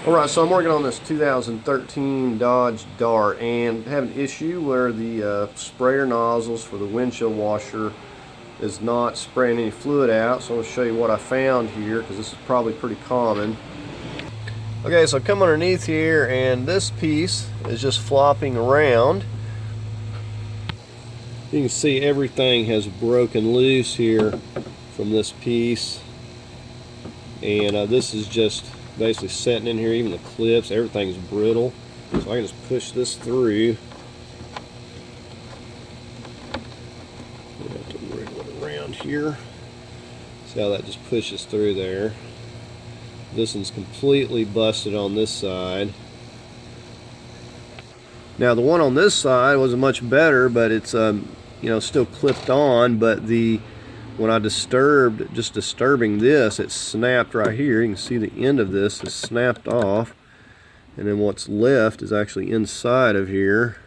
Alright, so I'm working on this 2013 Dodge Dart and have an issue where the sprayer nozzles for the windshield washer is not spraying any fluid out. So I'm going to show you what I found here, because this is probably pretty common. Okay, so I come underneath here and this piece is just flopping around. You can see everything has broken loose here from this piece, and this is just basically setting in here. Even the clips, everything's brittle. So I can just push this through. I have to wriggle it around here. See how that just pushes through there. This one's completely busted on this side. Now the one on this side wasn't much better, but it's still clipped on, but when I disturbing this, it snapped right here. You can see the end of this is snapped off, and then what's left is actually inside of here.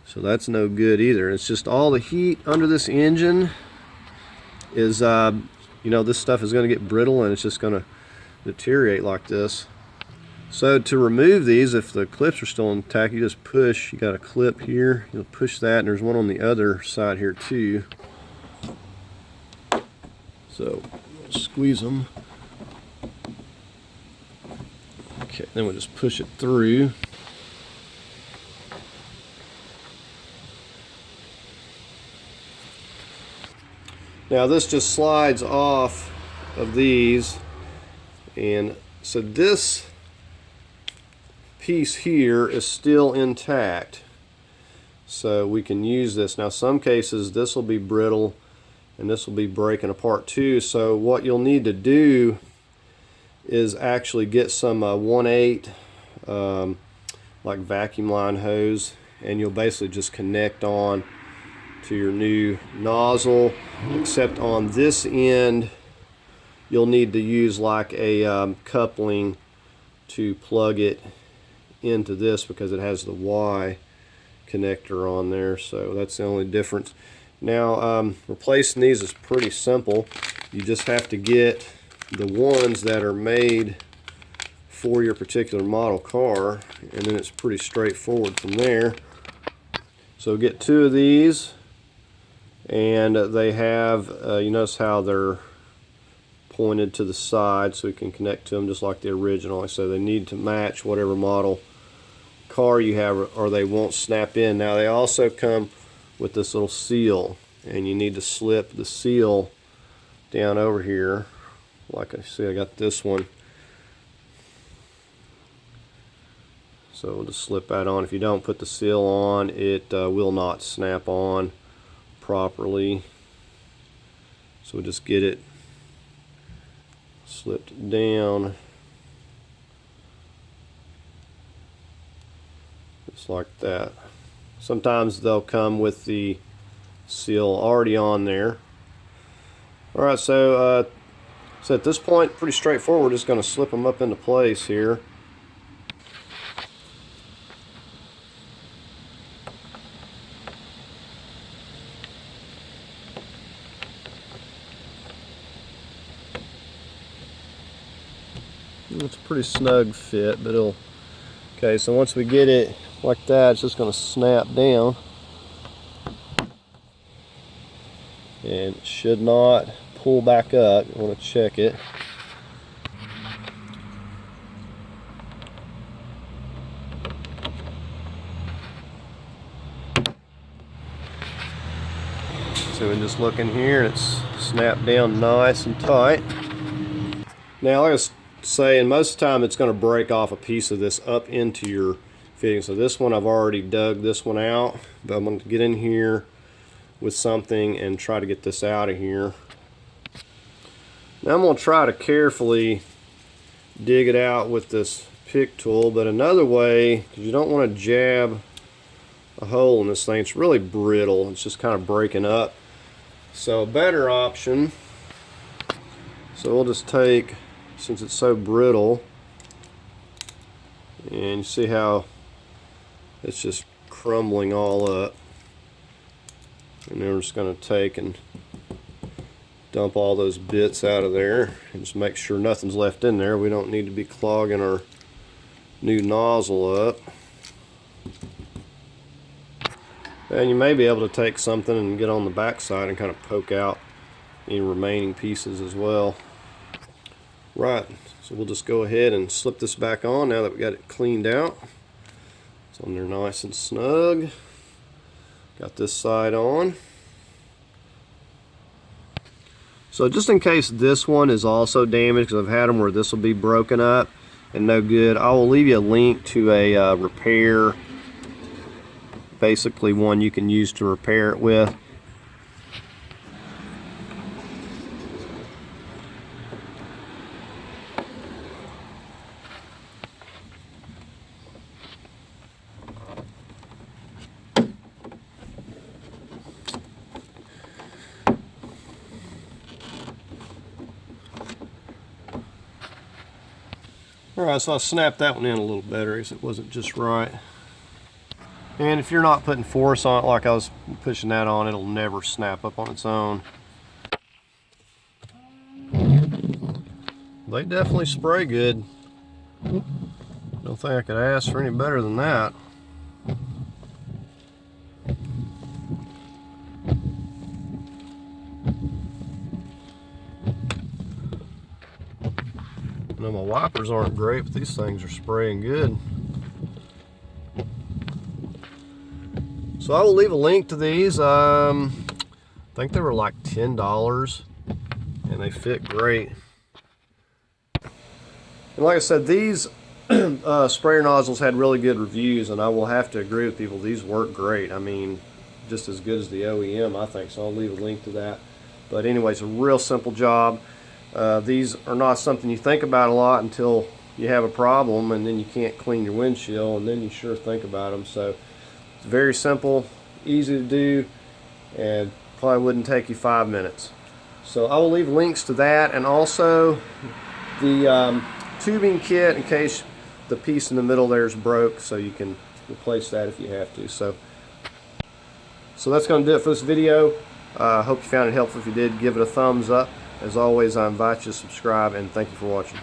So that's no good either. It's just all the heat under this engine is, this stuff is going to get brittle and it's just going to deteriorate like this. So to remove these, if the clips are still intact, you just push. You got a clip here, you'll push that, and there's one on the other side here too. So squeeze them. Okay, then we'll just push it through. Now this just slides off of these, and so this piece here is still intact, so we can use this. Now some cases this will be brittle and this will be breaking apart too, so what you'll need to do is actually get some 1/8 like vacuum line hose, and you'll basically just connect on to your new nozzle, except on this end you'll need to use like a coupling to plug it into this, because it has the Y connector on there. So that's the only difference. Now replacing these is pretty simple. You just have to get the ones that are made for your particular model car, and then it's pretty straightforward from there. So get 2 of these, and they have you notice how they're pointed to the side, so you can connect to them just like the original. So they need to match whatever model car you have, or they won't snap in. Now they also come with this little seal, and you need to slip the seal down over here. Like I see, I got this one, so we'll just slip that on. If you don't put the seal on, it will not snap on properly. So we'll just get it slipped down just like that. Sometimes they'll come with the seal already on there. Alright, so at this point, pretty straightforward. Just going to slip them up into place here. It's a pretty snug fit, but it'll... Okay, so once we get it like that, it's just going to snap down. And it should not pull back up. You want to check it. So we just look in here, and it's snapped down nice and tight. Now, like I was saying, most of the time it's going to break off a piece of this up into your fitting. So this one, I've already dug this one out, but I'm going to get in here with something and try to get this out of here. Now I'm going to try to carefully dig it out with this pick tool, but another way, because you don't want to jab a hole in this thing, it's really brittle, it's just kind of breaking up. So a better option, so we'll just take, since it's so brittle, and you see how it's just crumbling all up, and then we're just going to take and dump all those bits out of there and just make sure nothing's left in there. We don't need to be clogging our new nozzle up. And you may be able to take something and get on the back side and kind of poke out any remaining pieces as well. Right, so we'll just go ahead and slip this back on now that we got it cleaned out. It's on there nice and snug. Got this side on. So just in case this one is also damaged, because I've had them where this will be broken up and no good, I will leave you a link to a repair, basically one you can use to repair it with. Alright, so I snapped that one in a little better because it wasn't just right. And if you're not putting force on it like I was pushing that on, it'll never snap up on its own. They definitely spray good. Don't think I could ask for any better than that. I know my wipers aren't great, but these things are spraying good. So I will leave a link to these. I think they were like $10 and they fit great. And like I said, these sprayer nozzles had really good reviews, and I will have to agree with people, these work great. I mean, just as good as the OEM, I think, so I'll leave a link to that. But anyway, it's a real simple job. These are not something you think about a lot until you have a problem, and then you can't clean your windshield, and then you sure think about them. So it's very simple, easy to do, and probably wouldn't take you 5 minutes. So I will leave links to that, and also the tubing kit in case the piece in the middle there is broke, so you can replace that if you have to. So that's going to do it for this video. I hope you found it helpful. If you did, give it a thumbs up. As always, I invite you to subscribe, and thank you for watching.